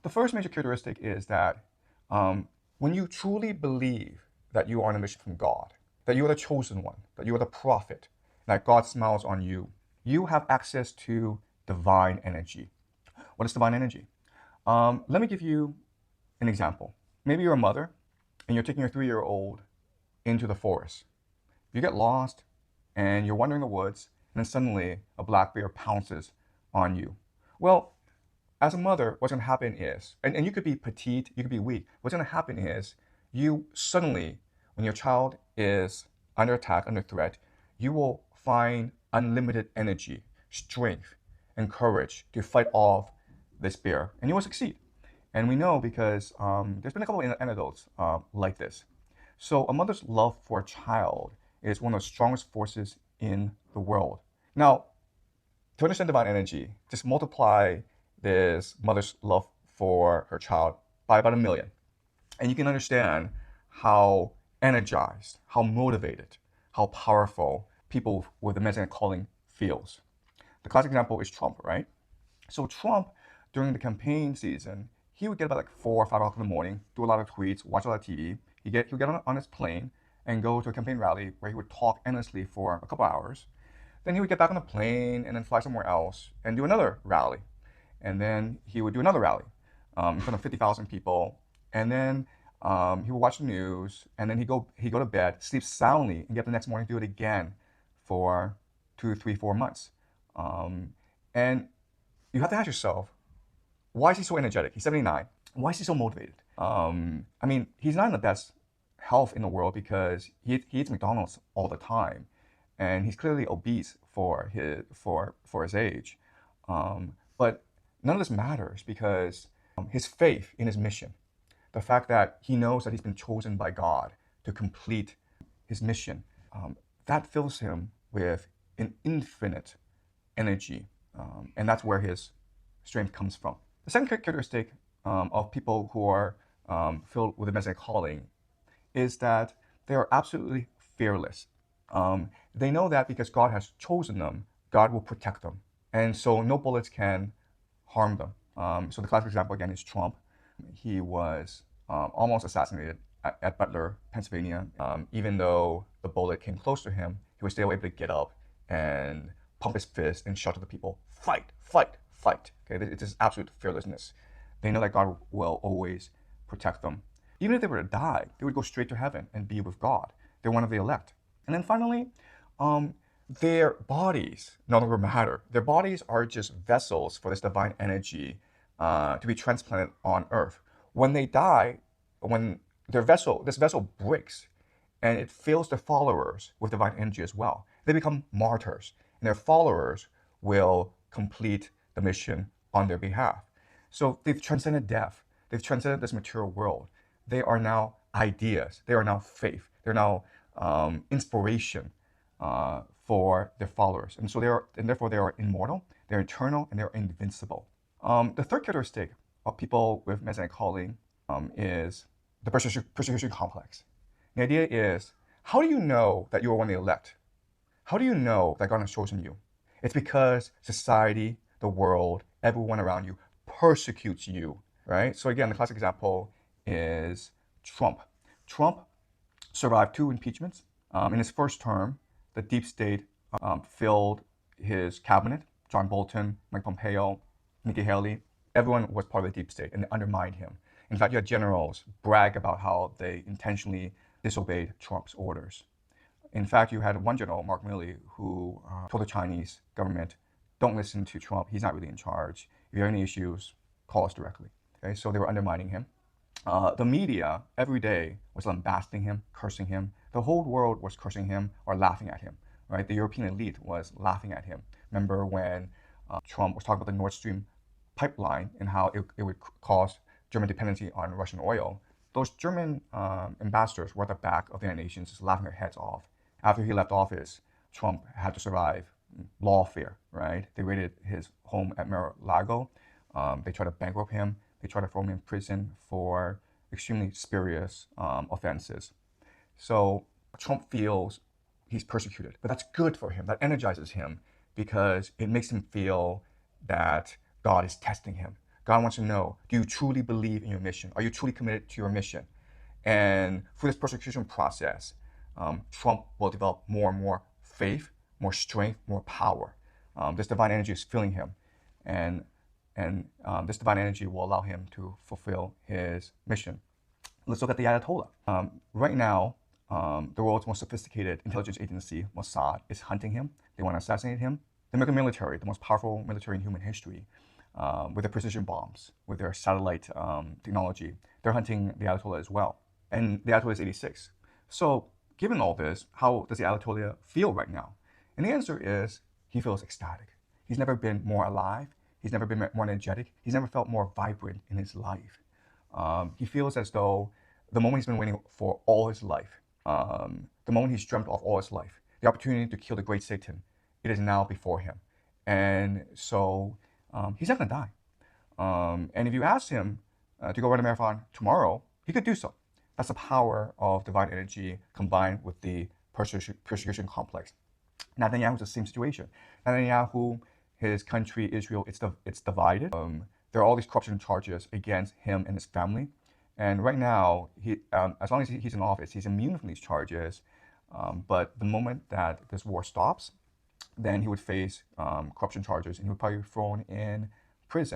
The first major characteristic is that when you truly believe that you are on a mission from God, that you are the chosen one, that you are the prophet, that God smiles on you, you have access to divine energy. What is divine energy? Let me give you an example. Maybe you're a mother and you're taking your 3-year-old into the forest. You get lost and you're wandering the woods, and then suddenly a black bear pounces on you. Well, as a mother, what's going to happen is, and you could be petite, you could be weak. What's going to happen is, you suddenly, when your child is under attack, under threat, you will find unlimited energy, strength, and courage to fight off this bear, and you will succeed. And we know because there's been a couple of anecdotes like this. So a mother's love for a child is one of the strongest forces in the world. Now, to understand divine energy, just multiply this mother's love for her child by about 1,000,000. And you can understand how energized, how motivated, how powerful people with a messianic calling feels. The classic example is Trump, right? So Trump, during the campaign season, he would get about like 4 or 5 o'clock in the morning, do a lot of tweets, watch a lot of TV. He'd get on his plane and go to a campaign rally where he would talk endlessly for a couple hours. Then he would get back on the plane and then fly somewhere else and do another rally. And then he would do another rally in front of 50,000 people. And then he would watch the news, and then he'd go to bed, sleep soundly, and get up the next morning to do it again for 2, 3, 4 months. And you have to ask yourself, why is he so energetic? He's 79. Why is he so motivated? I mean, he's not in the best health in the world because he eats McDonald's all the time, and he's clearly obese for his age. But none of this matters because his faith in his mission, the fact that he knows that he's been chosen by God to complete his mission, that fills him with an infinite energy, and that's where his strength comes from. The second characteristic of people who are filled with a messianic calling is that they are absolutely fearless. They know that because God has chosen them, God will protect them. And so no bullets can harm them. So the classic example again is Trump. He was almost assassinated at Butler, Pennsylvania. Even though the bullet came close to him, he was still able to get up and pump his fist and shout to the people, fight, fight, fight. Okay, it's just absolute fearlessness. They know that God will always protect them. Even if they were to die, they would go straight to heaven and be with God. They're one of the elect. And then finally, their bodies no longer matter. Their bodies are just vessels for this divine energy to be transplanted on earth. When they die, when this vessel breaks, and it fills their followers with divine energy as well, they become martyrs, and their followers will complete the mission on their behalf. So they've transcended death. They've transcended this material world. They are now ideas. They are now faith. They're now inspiration for their followers. And so therefore they are immortal, they're eternal, and they're invincible. The third characteristic of people with messianic calling is the persecution complex. The idea is, how do you know that you are one of the elect? How do you know that God has chosen you? It's because society, the world, everyone around you persecutes you, right? So again, the classic example is Trump. Trump survived 2 impeachments. In his first term, the deep state filled his cabinet. John Bolton, Mike Pompeo, Nikki Haley, everyone was part of the deep state, and they undermined him. In fact, you had generals brag about how they intentionally disobeyed Trump's orders. In fact, you had one general, Mark Milley, who told the Chinese government, don't listen to Trump, he's not really in charge. If you have any issues, call us directly. Okay, so they were undermining him. The media every day was lambasting him, cursing him. The whole world was cursing him or laughing at him, right? The European elite was laughing at him. Remember when Trump was talking about the Nord Stream pipeline and how it would cause German dependency on Russian oil? Those German ambassadors were at the back of the United Nations just laughing their heads off. After he left office, Trump had to survive lawfare, right? They raided his home at Mar-a-Lago. They tried to bankrupt him. They tried to throw him in prison for extremely spurious offenses. So Trump feels he's persecuted, but that's good for him. That energizes him because it makes him feel that God is testing him. God wants to know, do you truly believe in your mission? Are you truly committed to your mission? And through this persecution process, Trump will develop more and more faith, more strength, more power. This divine energy is filling him, and this divine energy will allow him to fulfill his mission. Let's look at the Ayatollah. Right now, the world's most sophisticated intelligence agency, Mossad, is hunting him. They want to assassinate him. The American military, the most powerful military in human history, with their precision bombs, with their satellite technology, they're hunting the Ayatollah as well. And the Ayatollah is 86. So given all this, how does the Ayatollah feel right now? And the answer is he feels ecstatic. He's never been more alive. He's never been more energetic. He's never felt more vibrant in his life. He feels as though the moment he's been waiting for all his life, the moment he's dreamt of all his life, the opportunity to kill the great Satan, it is now before him. And so he's not going to die. And if you ask him to go run a marathon tomorrow, he could do so. That's the power of divine energy combined with the persecution complex. Netanyahu's the same situation. Netanyahu, his country, Israel, it's divided. There are all these corruption charges against him and his family. And right now, as long as he's in office, he's immune from these charges. But the moment that this war stops, then he would face corruption charges and he would probably be thrown in prison.